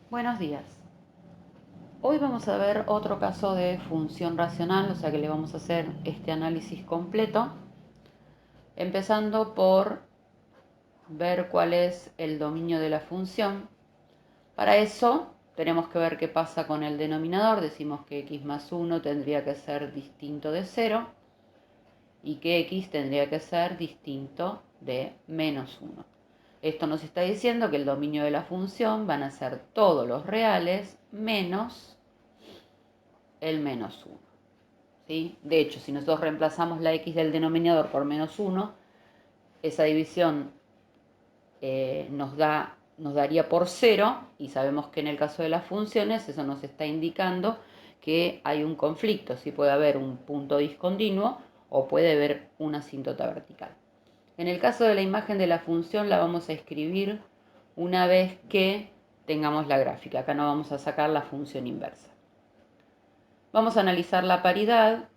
Buenos días. Hoy vamos a ver otro caso de función racional, o sea que le vamos a hacer este análisis completo, empezando por ver cuál es el dominio de la función. Para eso tenemos que ver qué pasa con el denominador. Decimos que x más 1 tendría que ser distinto de 0 y que x tendría que ser distinto de menos 1. Esto nos está diciendo que el dominio de la función van a ser todos los reales menos el menos 1. ¿Sí? De hecho, si nosotros reemplazamos la x del denominador por menos 1, esa división nos daría por 0, y sabemos que en el caso de las funciones eso nos está indicando que hay un conflicto, si puede haber un punto discontinuo o puede haber una asíntota vertical. En el caso de la imagen de la función la vamos a escribir una vez que tengamos la gráfica. Acá no vamos a sacar la función inversa. Vamos a analizar la paridad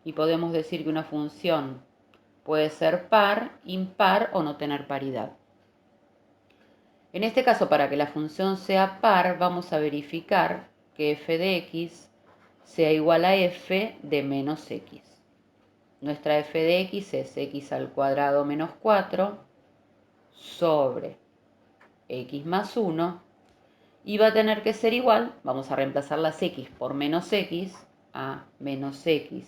y podemos decir que una función puede ser par, impar o no tener paridad. En este caso, para que la función sea par, vamos a verificar que f de x sea igual a f de menos x. Nuestra f de x es x al cuadrado menos 4 sobre x más 1 y va a tener que ser igual, vamos a reemplazar las x por menos x, a menos x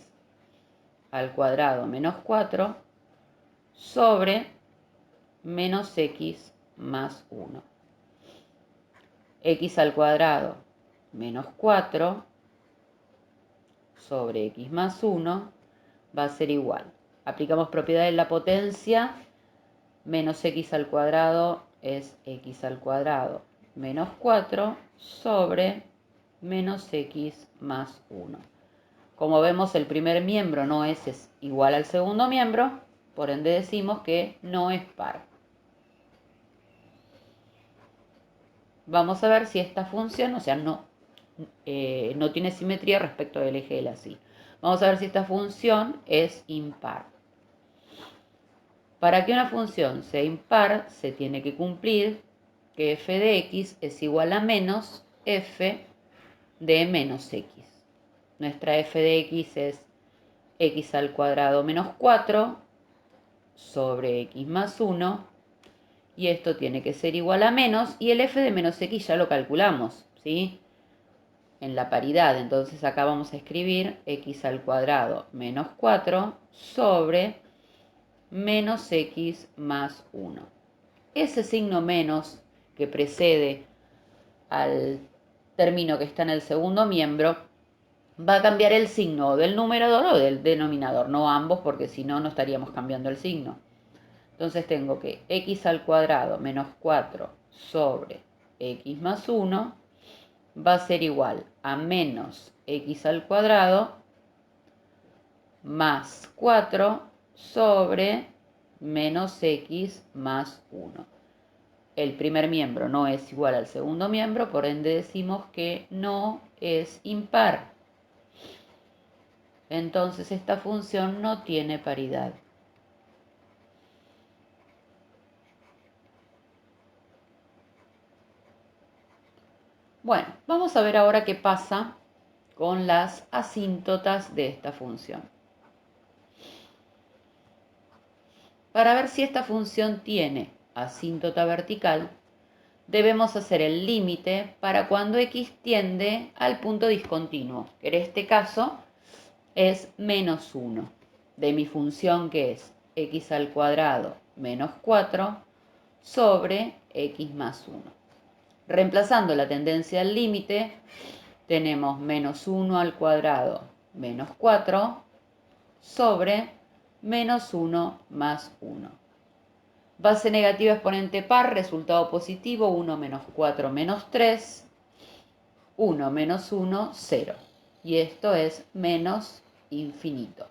al cuadrado menos 4 sobre menos x más 1. X al cuadrado menos 4 sobre x más 1 va a ser igual. Aplicamos propiedad de la potencia, menos x al cuadrado es x al cuadrado menos 4 sobre menos x más 1. Como vemos, el primer miembro no es igual al segundo miembro, por ende decimos que no es par. Vamos a ver si esta función, o sea, no tiene simetría respecto del eje de la Y. Vamos a ver si esta función es impar. Para que una función sea impar, se tiene que cumplir que f de x es igual a menos f de menos x. Nuestra f de x es x al cuadrado menos 4 sobre x más 1, y esto tiene que ser igual a menos, y el f de menos x ya lo calculamos, ¿sí? En la paridad. Entonces acá vamos a escribir x al cuadrado menos 4 sobre menos x más 1. Ese signo menos que precede al término que está en el segundo miembro va a cambiar el signo del numerador o del denominador, no ambos, porque si no, no estaríamos cambiando el signo. Entonces tengo que x al cuadrado menos 4 sobre x más 1 va a ser igual a menos x al cuadrado más 4 sobre menos x más 1. El primer miembro no es igual al segundo miembro, por ende decimos que no es impar. Entonces esta función no tiene paridad. Bueno, vamos a ver ahora qué pasa con las asíntotas de esta función. Para ver si esta función tiene asíntota vertical, debemos hacer el límite para cuando x tiende al punto discontinuo, que en este caso es menos 1, de mi función que es x al cuadrado menos 4 sobre x más 1. Reemplazando la tendencia al límite, tenemos menos 1 al cuadrado menos 4 sobre menos 1 más 1. Base negativa exponente par, resultado positivo, 1 menos 4 menos 3, 1 menos 1, 0. Y esto es menos infinito.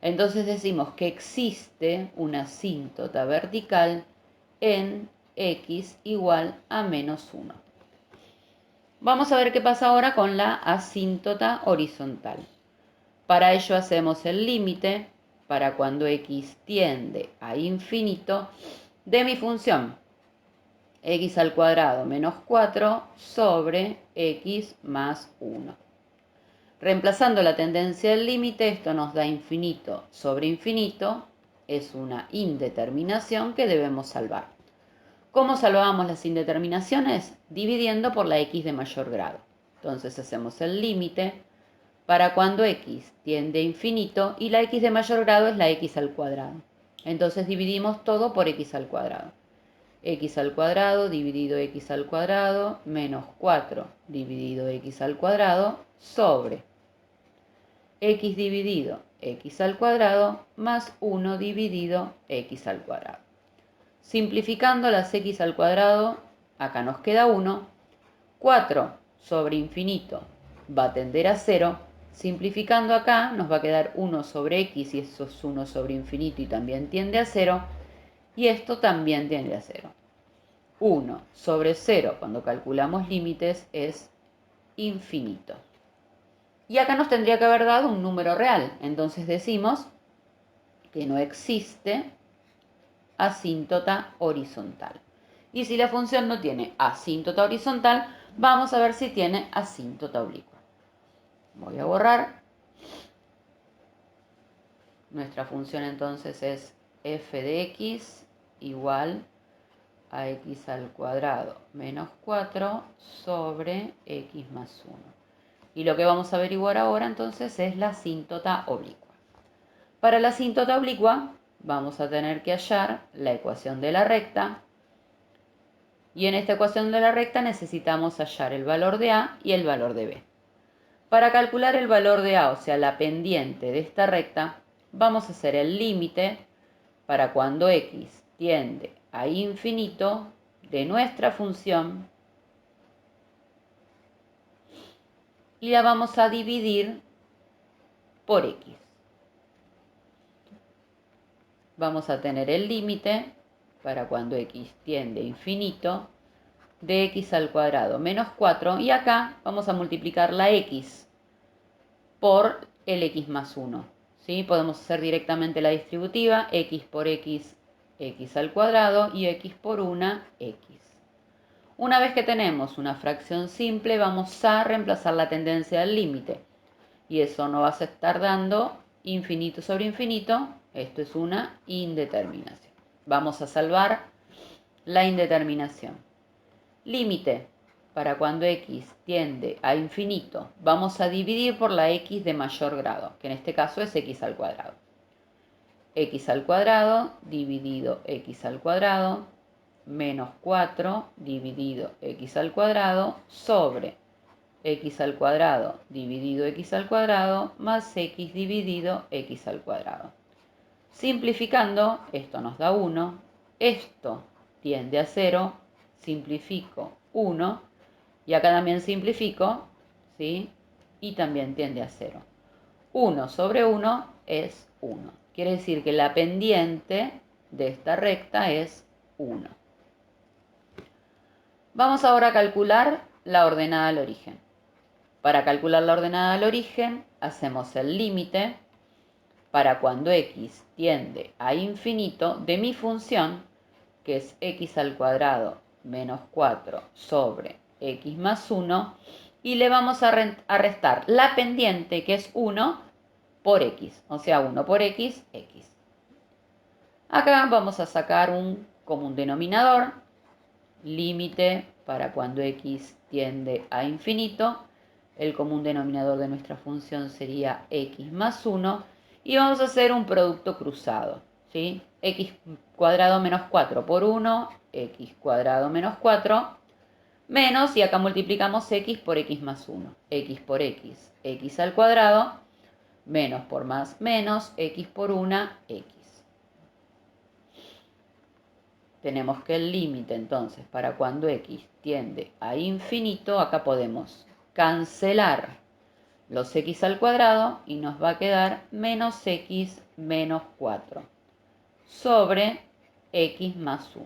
Entonces decimos que existe una asíntota vertical en x igual a menos 1. Vamos a ver qué pasa ahora con la asíntota horizontal. Para ello hacemos el límite para cuando x tiende a infinito de mi función. x al cuadrado menos 4 sobre x más 1. Reemplazando la tendencia del límite, esto nos da infinito sobre infinito. Es una indeterminación que debemos salvar. ¿Cómo salvamos las indeterminaciones? Dividiendo por la x de mayor grado. Entonces hacemos el límite para cuando x tiende a infinito y la x de mayor grado es la x al cuadrado. Entonces dividimos todo por x al cuadrado. X al cuadrado dividido x al cuadrado menos 4 dividido x al cuadrado sobre x dividido x al cuadrado más 1 dividido x al cuadrado. Simplificando las x al cuadrado, acá nos queda 1. 4 sobre infinito va a tender a 0. Simplificando acá nos va a quedar 1 sobre x y eso es 1 sobre infinito y también tiende a 0. Y esto también tiende a 0. 1 sobre 0 cuando calculamos límites es infinito. Y acá nos tendría que haber dado un número real. Entonces decimos que no existe asíntota horizontal. Y si la función no tiene asíntota horizontal, vamos a ver si tiene asíntota oblicua. Voy a borrar. Nuestra función entonces es f de x igual a x al cuadrado menos 4 sobre x más 1. Y lo que vamos a averiguar ahora entonces es la asíntota oblicua. Para la asíntota oblicua vamos a tener que hallar la ecuación de la recta. Y en esta ecuación de la recta necesitamos hallar el valor de a y el valor de b. Para calcular el valor de a, o sea, la pendiente de esta recta, vamos a hacer el límite para cuando x tiende a infinito de nuestra función y la vamos a dividir por x. Vamos a tener el límite para cuando x tiende a infinito de x al cuadrado menos 4 y acá vamos a multiplicar la x por el x más 1. ¿Sí? Podemos hacer directamente la distributiva, x por x, x al cuadrado y x por 1, x. Una vez que tenemos una fracción simple, vamos a reemplazar la tendencia del límite. Y eso nos va a estar dando infinito sobre infinito. Esto es una indeterminación. Vamos a salvar la indeterminación. Límite para cuando x tiende a infinito. Vamos a dividir por la x de mayor grado, que en este caso es x al cuadrado. X al cuadrado dividido x al cuadrado menos 4 dividido x al cuadrado sobre x al cuadrado dividido x al cuadrado más x dividido x al cuadrado. Simplificando, esto nos da 1, esto tiende a 0, simplifico 1 y acá también simplifico, ¿sí? Y también tiende a 0. 1 sobre 1 es 1. Quiere decir que la pendiente de esta recta es 1. Vamos ahora a calcular la ordenada al origen. Para calcular la ordenada al origen, hacemos el límite para cuando x tiende a infinito de mi función, que es x al cuadrado menos 4 sobre x más 1, y le vamos a restar la pendiente, que es 1, por x, o sea, 1 por x, x. Acá vamos a sacar un común denominador, límite para cuando x tiende a infinito. El común denominador de nuestra función sería x más 1 y vamos a hacer un producto cruzado, ¿sí? X cuadrado menos 4 por 1, x cuadrado menos 4, menos, y acá multiplicamos x por x más 1, x por x, x al cuadrado, menos por más, menos, x por 1, x. Tenemos que el límite entonces para cuando x tiende a infinito, acá podemos cancelar los x al cuadrado y nos va a quedar menos x menos 4 sobre x más 1.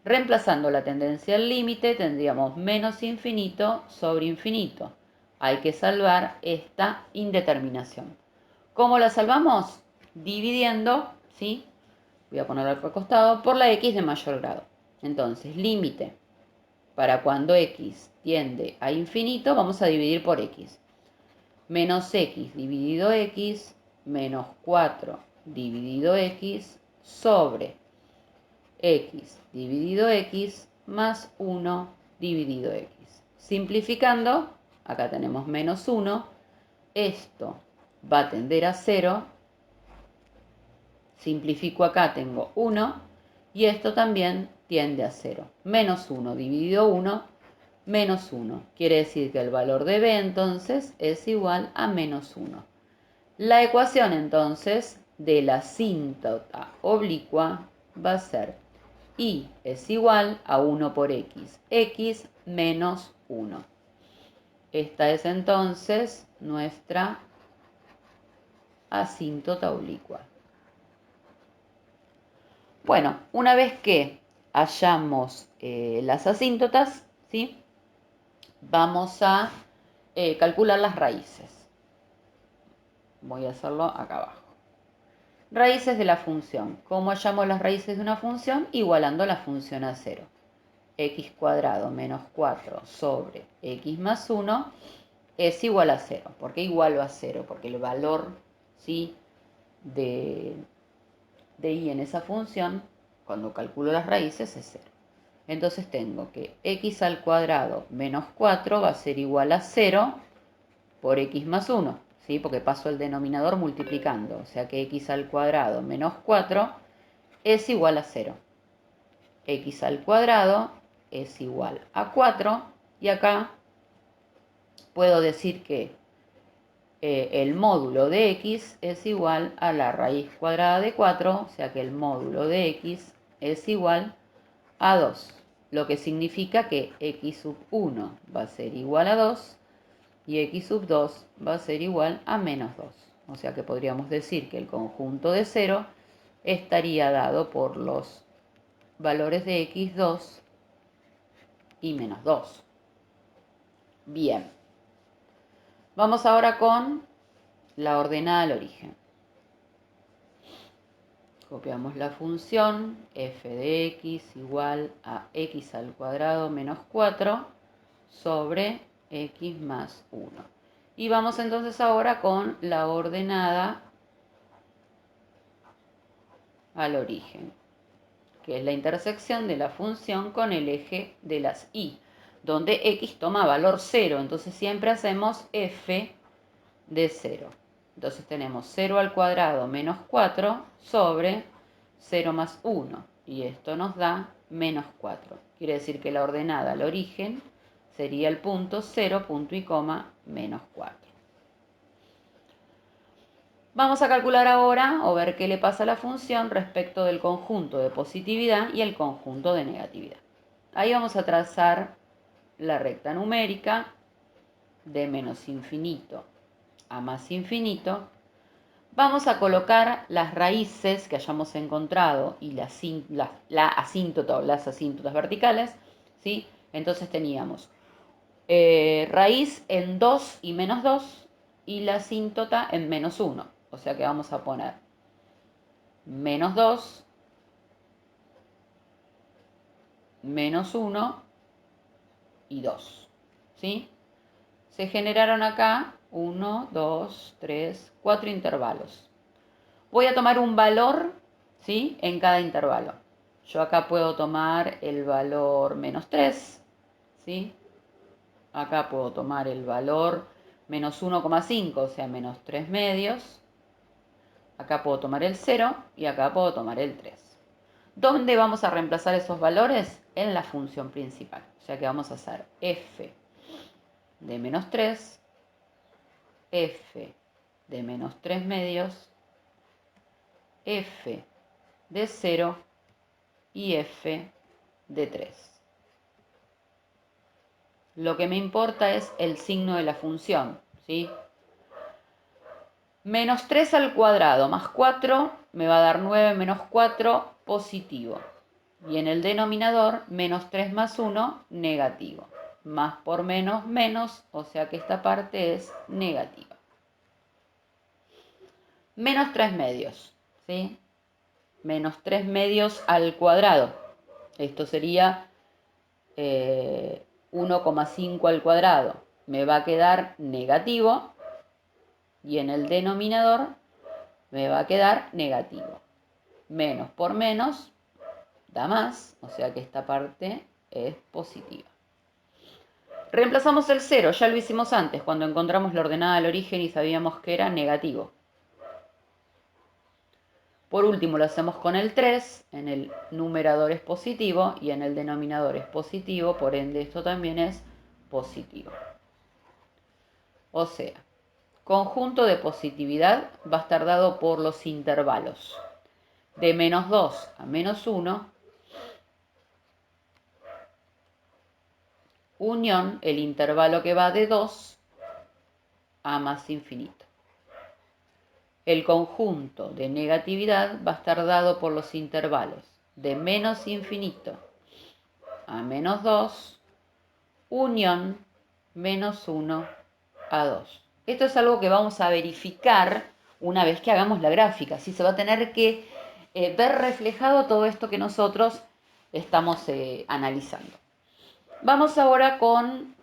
Reemplazando la tendencia al límite tendríamos menos infinito sobre infinito. Hay que salvar esta indeterminación. ¿Cómo la salvamos? Dividiendo, ¿sí? Voy a ponerlo al costado, por la x de mayor grado. Entonces, límite para cuando x tiende a infinito, vamos a dividir por x. Menos x dividido x, menos 4 dividido x, sobre x dividido x más 1 dividido x. Simplificando, acá tenemos menos 1, esto va a tender a 0, simplifico acá, tengo 1, y esto también tiende a 0. Menos 1 dividido 1, menos 1. Quiere decir que el valor de b entonces es igual a menos 1. La ecuación entonces de la asíntota oblicua va a ser y es igual a 1 por x menos 1. Esta es entonces nuestra asíntota oblicua. Bueno, una vez que hallamos las asíntotas, ¿sí? Vamos a calcular las raíces. Voy a hacerlo acá abajo. Raíces de la función. ¿Cómo hallamos las raíces de una función? Igualando la función a 0. X cuadrado menos 4 sobre x más 1 es igual a 0. ¿Por qué igualo a 0? Porque el valor, ¿sí?, de y en esa función, cuando calculo las raíces, es 0. Entonces tengo que x al cuadrado menos 4 va a ser igual a 0 por x más 1, ¿sí? Porque paso el denominador multiplicando. O sea que x al cuadrado menos 4 es igual a 0. X al cuadrado es igual a 4. Y acá puedo decir que el módulo de x es igual a la raíz cuadrada de 4, o sea que el módulo de x es igual a 2, lo que significa que x sub 1 va a ser igual a 2 y x sub 2 va a ser igual a menos 2. O sea que podríamos decir que el conjunto de 0 estaría dado por los valores de x2 y menos 2. Bien, vamos ahora con la ordenada al origen. Copiamos la función f de x igual a x al cuadrado menos 4 sobre x más 1. Y vamos entonces ahora con la ordenada al origen, que es la intersección de la función con el eje de las y, donde x toma valor 0, entonces siempre hacemos f de 0. Entonces tenemos 0 al cuadrado menos 4 sobre 0 más 1, y esto nos da menos 4. Quiere decir que la ordenada al origen sería el punto 0, punto y coma, menos 4. Vamos a calcular ahora o ver qué le pasa a la función respecto del conjunto de positividad y el conjunto de negatividad. Ahí vamos a trazar la recta numérica de menos infinito a más infinito. Vamos a colocar las raíces que hayamos encontrado y la asíntota o las asíntotas verticales, ¿sí? Entonces teníamos raíz en 2 y menos 2 y la asíntota en menos 1. O sea que vamos a poner menos 2, menos 1 y 2. ¿Sí? Se generaron acá 1, 2, 3, 4 intervalos. Voy a tomar un valor, ¿sí?, en cada intervalo. Yo acá puedo tomar el valor menos 3, ¿sí? Acá puedo tomar el valor menos 1,5, o sea, menos 3 medios. Acá puedo tomar el 0 y acá puedo tomar el 3. ¿Dónde vamos a reemplazar esos valores? En la función principal. O sea que vamos a hacer f de menos 3, f de menos 3 medios, f de 0 y f de 3. Lo que me importa es el signo de la función, ¿sí? Menos 3 al cuadrado más 4 me va a dar 9 menos 4 positivo. Y en el denominador, menos 3 más 1 negativo. Más por menos, menos, o sea que esta parte es negativa. Menos 3 medios, ¿sí? Menos 3 medios al cuadrado. Esto sería 1,5 al cuadrado. Me va a quedar negativo y en el denominador me va a quedar negativo. Menos por menos da más, o sea que esta parte es positiva. Reemplazamos el 0, ya lo hicimos antes, cuando encontramos la ordenada del origen y sabíamos que era negativo. Por último lo hacemos con el 3, en el numerador es positivo y en el denominador es positivo, por ende esto también es positivo. O sea, conjunto de positividad va a estar dado por los intervalos de menos 2 a menos 1, unión el intervalo que va de 2 a más infinito. El conjunto de negatividad va a estar dado por los intervalos de menos infinito a menos 2, unión menos 1 a 2. Esto es algo que vamos a verificar una vez que hagamos la gráfica. Así se va a tener que ver reflejado todo esto que nosotros estamos analizando. Vamos ahora con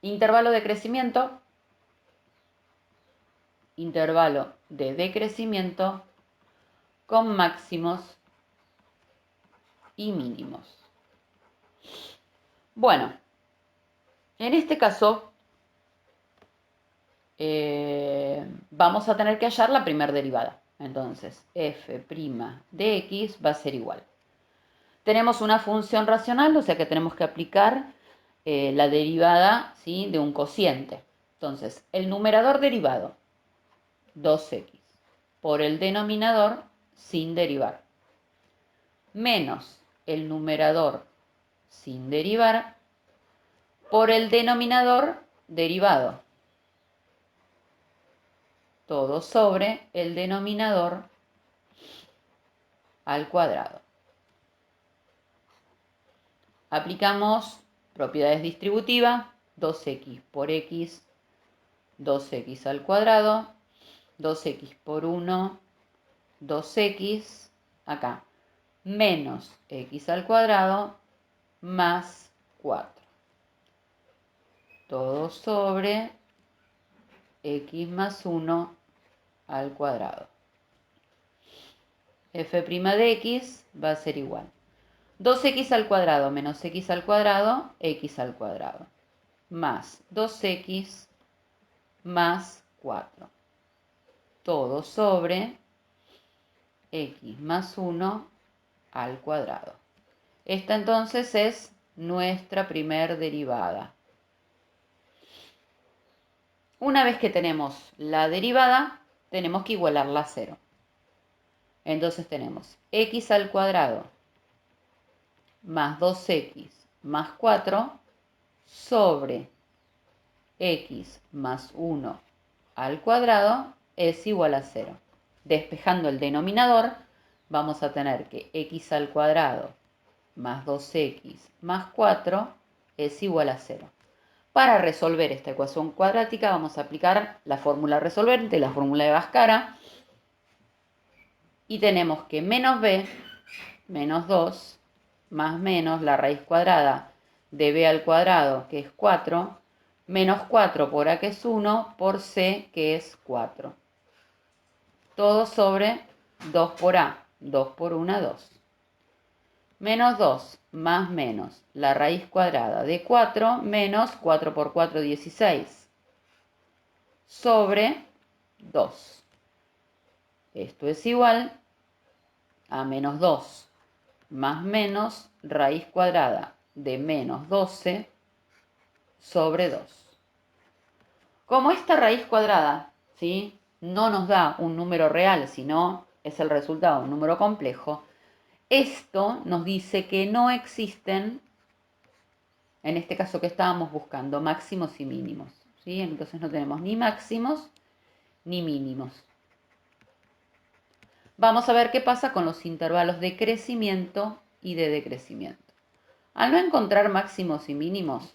intervalo de crecimiento, intervalo de decrecimiento con máximos y mínimos. Bueno, en este caso vamos a tener que hallar la primera derivada. Entonces, f' de x va a ser igual. Tenemos una función racional, o sea que tenemos que aplicar la derivada, ¿sí?, de un cociente. Entonces, el numerador derivado, 2x, por el denominador sin derivar, menos el numerador sin derivar por el denominador derivado, todo sobre el denominador al cuadrado. Aplicamos propiedades distributivas, 2x por x, 2x al cuadrado, 2x por 1, 2x, acá, menos x al cuadrado, más 4. Todo sobre x más 1 al cuadrado. F' de x va a ser igual 2x al cuadrado menos x al cuadrado, x al cuadrado, más 2x más 4. Todo sobre x más 1 al cuadrado. Esta entonces es nuestra primer derivada. Una vez que tenemos la derivada, tenemos que igualarla a 0. Entonces tenemos x al cuadrado más 2x más 4 sobre x más 1 al cuadrado es igual a 0. Despejando el denominador, vamos a tener que x al cuadrado más 2x más 4 es igual a 0. Para resolver esta ecuación cuadrática vamos a aplicar la fórmula resolvente, la fórmula de Bhaskara, y tenemos que menos b, menos 2, más menos la raíz cuadrada de b al cuadrado, que es 4, menos 4 por a, que es 1, por c, que es 4. Todo sobre 2 por a, 2 por 1, 2. Menos 2 más menos la raíz cuadrada de 4 menos 4 por 4, 16, sobre 2. Esto es igual a menos 2 más menos raíz cuadrada de menos 12 sobre 2. Como esta raíz cuadrada, ¿sí?, no nos da un número real, sino es el resultado de un número complejo, esto nos dice que no existen, en este caso que estábamos buscando, máximos y mínimos, ¿sí? Entonces no tenemos ni máximos ni mínimos. Vamos a ver qué pasa con los intervalos de crecimiento y de decrecimiento. Al no encontrar máximos y mínimos,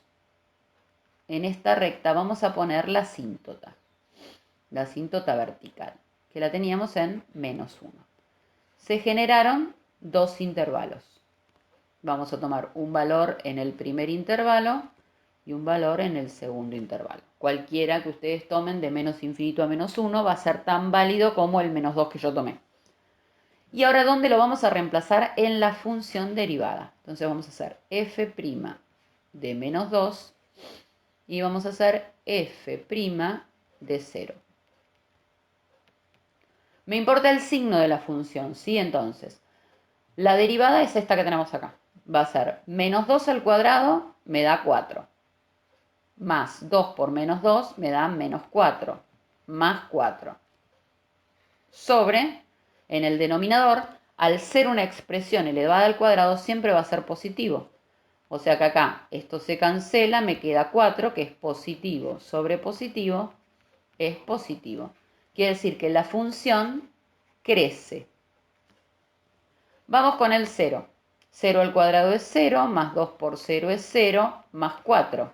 en esta recta vamos a poner la asíntota vertical, que la teníamos en menos 1. se generaron dos intervalos. Vamos a tomar un valor en el primer intervalo y un valor en el segundo intervalo. Cualquiera que ustedes tomen de menos infinito a menos 1 va a ser tan válido como el menos 2 que yo tomé. Y ahora, ¿dónde lo vamos a reemplazar? En la función derivada. Entonces vamos a hacer f' de menos 2 y vamos a hacer f' de 0. Me importa el signo de la función, ¿sí? Entonces, la derivada es esta que tenemos acá. Va a ser menos 2 al cuadrado me da 4. Más 2 por menos 2 me da menos 4. Más 4. Sobre, en el denominador, al ser una expresión elevada al cuadrado, siempre va a ser positivo. O sea que acá esto se cancela, me queda 4, que es positivo. Sobre positivo es positivo. Quiere decir que la función crece. Vamos con el 0. 0 al cuadrado es 0, más 2 por 0 es 0, más 4.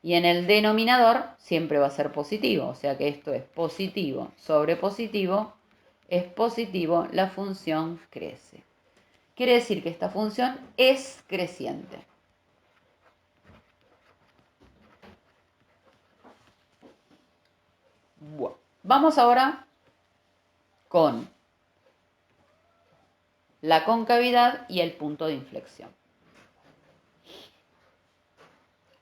Y en el denominador siempre va a ser positivo, o sea que esto es positivo sobre positivo, es positivo, la función crece. Quiere decir que esta función es creciente. Bueno, vamos ahora con la concavidad y el punto de inflexión.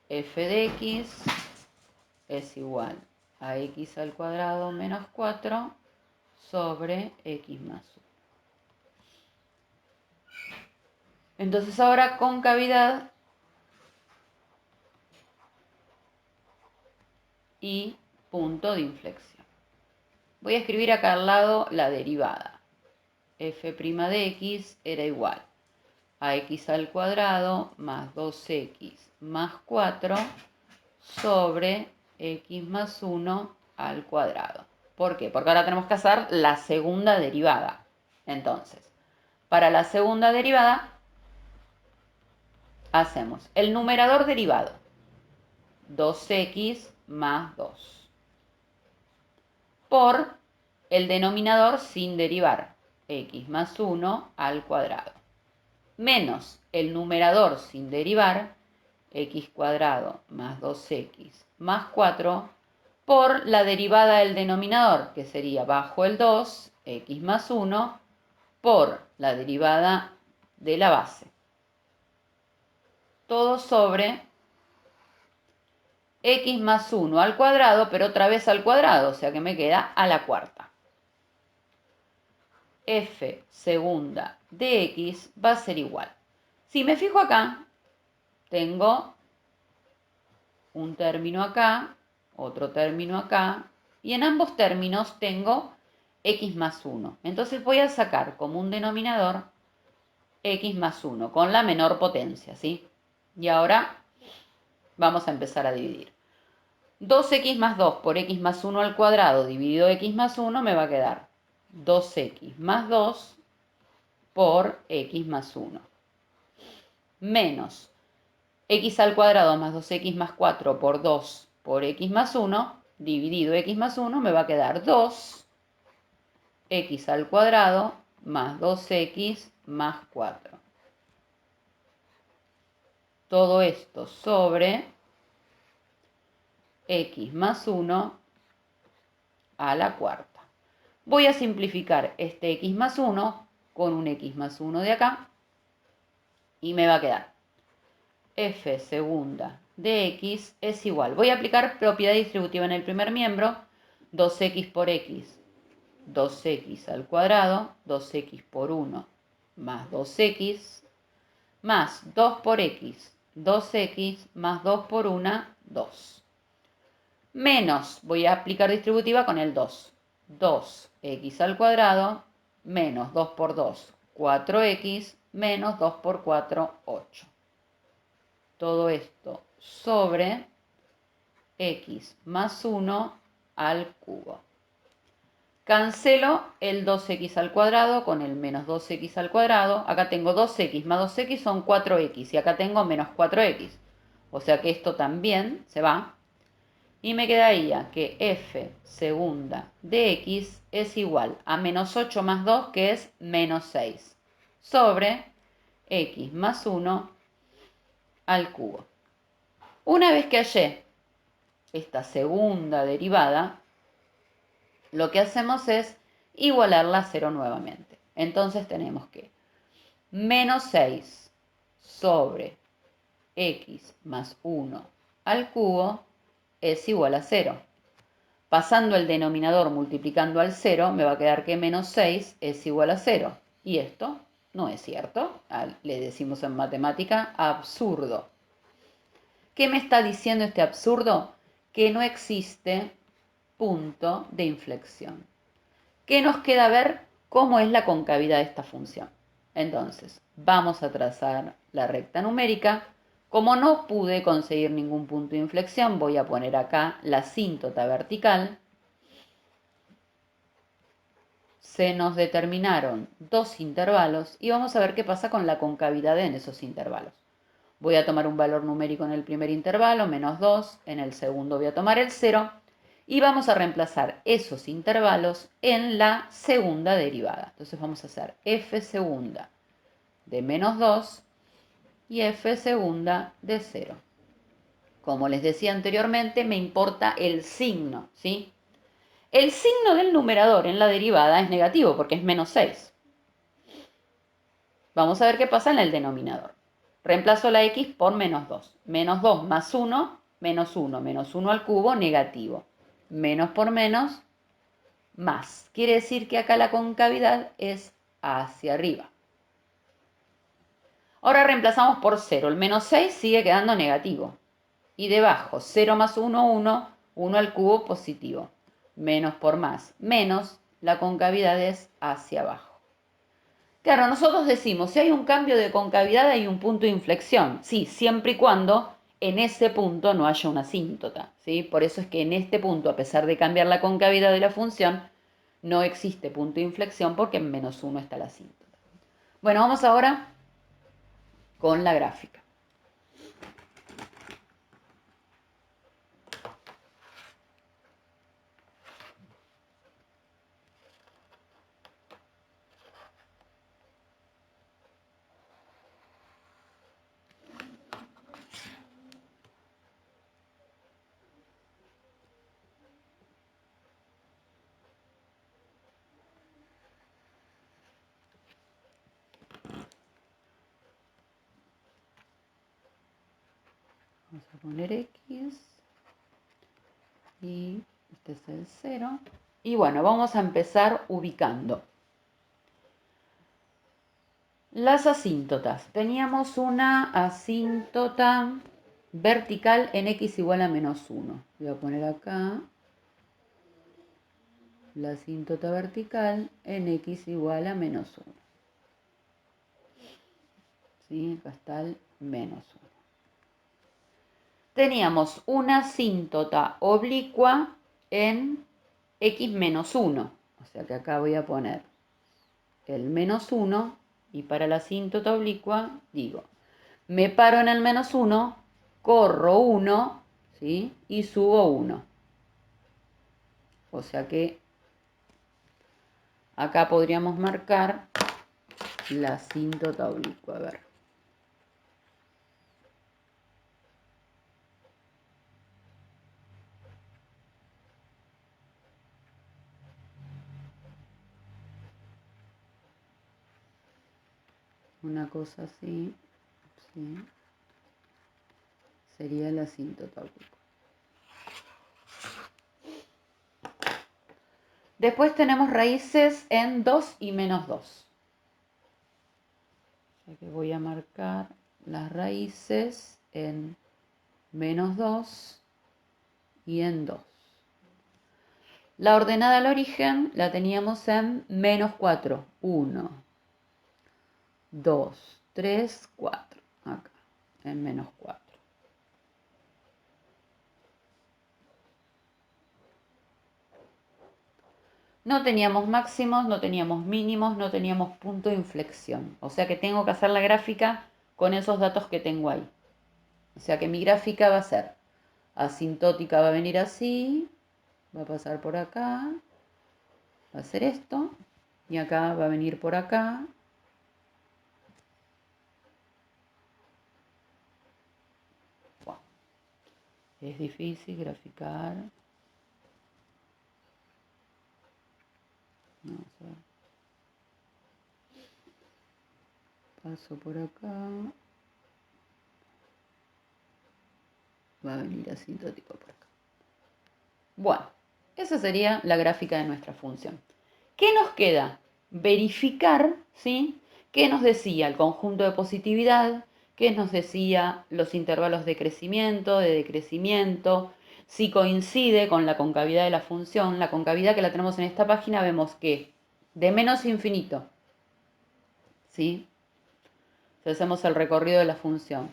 F de x es igual a x al cuadrado menos 4 sobre x más 1. Entonces ahora concavidad y punto de inflexión. Voy a escribir acá al lado la derivada. F' de x era igual a x al cuadrado más 2x más 4 sobre x más 1 al cuadrado. ¿Por qué? Porque ahora tenemos que hacer la segunda derivada. Entonces, para la segunda derivada, hacemos el numerador derivado. 2x más 2. Por el denominador sin derivar. X más 1 al cuadrado. Menos el numerador sin derivar. X cuadrado más 2x más 4 por la derivada del denominador, que sería bajo el 2, x más 1, por la derivada de la base. Todo sobre x más 1 al cuadrado, pero otra vez al cuadrado, o sea que me queda a la cuarta. F segunda de x va a ser igual. Si me fijo acá, tengo un término acá, otro término acá, y en ambos términos tengo x más 1. Entonces voy a sacar como un denominador x más 1, con la menor potencia, ¿sí? Y ahora vamos a empezar a dividir. 2x más 2 por x más 1 al cuadrado dividido x más 1 me va a quedar 2x más 2 por x más 1. Menos x al cuadrado más 2x más 4 por 2 por x más 1 dividido x más 1 me va a quedar 2x al cuadrado más 2x más 4. Todo esto sobre x más 1 a la cuarta. Voy a simplificar este x más 1 con un x más 1 de acá y me va a quedar f segunda de x es igual. Voy a aplicar propiedad distributiva en el primer miembro. 2x por x, 2x al cuadrado, 2x por 1 más 2x, más 2 por x, 2x más 2 por 1, 2. Menos, voy a aplicar distributiva con el 2. 2x al cuadrado menos 2 por 2, 4x, menos 2 por 4, 8. Todo esto sobre x más 1 al cubo. Cancelo el 2x al cuadrado con el menos 2x al cuadrado. Acá tengo 2x más 2x son 4x y acá tengo menos 4x. O sea que esto también se va. Y me quedaría que f segunda de x es igual a menos 8 más 2, que es menos 6, sobre x más 1 al cubo. Una vez que hallé esta segunda derivada, lo que hacemos es igualarla a 0 nuevamente. Entonces tenemos que menos 6 sobre x más 1 al cubo es igual a 0. Pasando el denominador multiplicando al 0, me va a quedar que menos 6 es igual a 0. Y esto no es cierto. Le decimos en matemática absurdo. ¿Qué me está diciendo este absurdo? Que no existe punto de inflexión. ¿Qué nos queda ver? Cómo es la concavidad de esta función. Entonces, vamos a trazar la recta numérica. Como no pude conseguir ningún punto de inflexión, voy a poner acá la asíntota vertical. Se nos determinaron dos intervalos y vamos a ver qué pasa con la concavidad en esos intervalos. Voy a tomar un valor numérico en el primer intervalo, menos 2, en el segundo voy a tomar el 0 y vamos a reemplazar esos intervalos en la segunda derivada. Entonces vamos a hacer f segunda de menos 2 y f segunda de 0. Como les decía anteriormente, me importa el signo, ¿sí? El signo del numerador en la derivada es negativo porque es menos 6. Vamos a ver qué pasa en el denominador. Reemplazo la x por menos 2. Menos 2 más 1, menos 1. Menos 1 al cubo, negativo. Menos por menos, más. Quiere decir que acá la concavidad es hacia arriba. Ahora reemplazamos por 0. El menos 6 sigue quedando negativo. Y debajo, 0 más 1, 1. 1 al cubo, positivo. Menos por más, menos. La concavidad es hacia abajo. Claro, nosotros decimos, si hay un cambio de concavidad hay un punto de inflexión. Sí, siempre y cuando en ese punto no haya una asíntota, ¿sí? Por eso es que en este punto, a pesar de cambiar la concavidad de la función, no existe punto de inflexión porque en menos 1 está la asíntota. Bueno, vamos ahora con la gráfica. Vamos a poner x y este es el 0. Y bueno, vamos a empezar ubicando. Las asíntotas. Teníamos una asíntota vertical en x igual a menos 1. Voy a poner acá la asíntota vertical en x igual a menos 1. ¿Sí? Acá está el menos 1. Teníamos una asíntota oblicua en x menos 1. O sea que acá voy a poner el menos 1 y para la asíntota oblicua digo, me paro en el menos 1, corro 1, ¿sí? Y subo 1. O sea que acá podríamos marcar la asíntota oblicua. A ver. Una cosa así, ¿sí? Sería la asíntota oblicua. Después tenemos raíces en 2 y menos 2. O sea que voy a marcar las raíces en menos 2 y en 2. La ordenada al origen la teníamos en menos 4. 1, 2, 3, 4. Acá, en menos 4. No teníamos máximos, no teníamos mínimos, no teníamos punto de inflexión. O sea que tengo que hacer la gráfica con esos datos que tengo ahí. O sea que mi gráfica va a ser asintótica va a venir así, va a pasar por acá, va a hacer esto, y acá va a venir por acá. Bueno, es difícil graficar. Vamos a ver. Paso por acá. Va a venir asintótico por acá. Bueno, esa sería la gráfica de nuestra función. ¿Qué nos queda? Verificar, ¿sí? ¿Qué nos decía el conjunto de positividad? ¿Qué nos decía los intervalos de crecimiento, de decrecimiento? Si coincide con la concavidad de la función, la concavidad que la tenemos en esta página, vemos que de menos infinito, ¿sí? Si hacemos el recorrido de la función,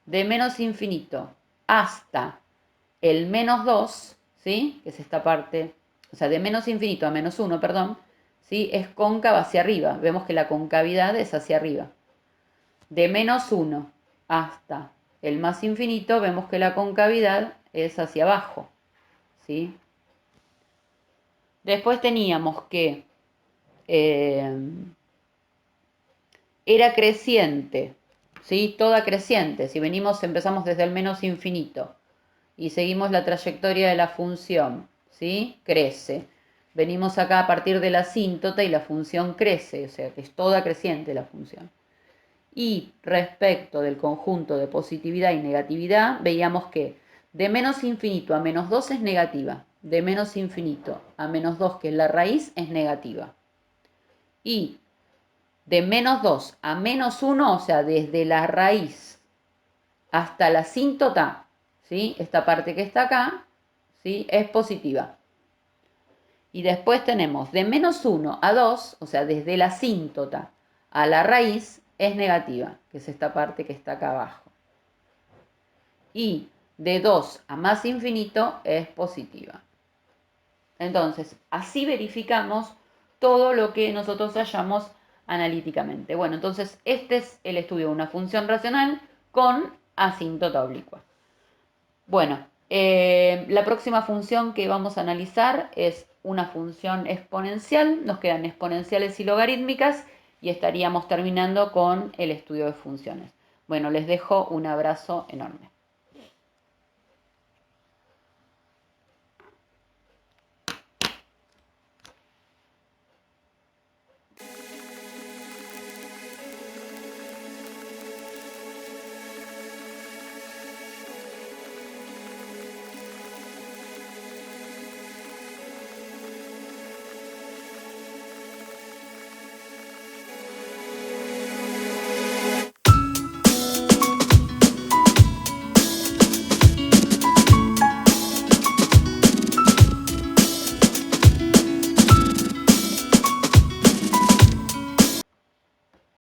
de menos infinito hasta el menos 2, ¿sí? Que es esta parte, o sea, de menos infinito a menos 1, perdón, ¿sí? Es cóncava hacia arriba. Vemos que la concavidad es hacia arriba. De menos 1 hasta el más infinito, vemos que la concavidad es hacia abajo, ¿sí? Después teníamos que era creciente, ¿sí? Toda creciente. Si empezamos desde el menos infinito y seguimos la trayectoria de la función, ¿sí? Crece. Venimos acá a partir de la asíntota y la función crece, o sea que es toda creciente la función. Y respecto del conjunto de positividad y negatividad, veíamos que de menos infinito a menos 2 es negativa, de menos infinito a menos 2, que es la raíz, es negativa. Y de menos 2 a menos 1, o sea, desde la raíz hasta la asíntota, ¿sí? Esta parte que está acá, ¿sí? Es positiva. Y después tenemos de menos 1 a 2, o sea, desde la asíntota a la raíz, es negativa, que es esta parte que está acá abajo. Y de 2 a más infinito es positiva. Entonces, así verificamos todo lo que nosotros hallamos analíticamente. Bueno, entonces este es el estudio de una función racional con asíntota oblicua. Bueno, la próxima función que vamos a analizar es una función exponencial. Nos quedan exponenciales y logarítmicas y estaríamos terminando con el estudio de funciones. Bueno, les dejo un abrazo enorme.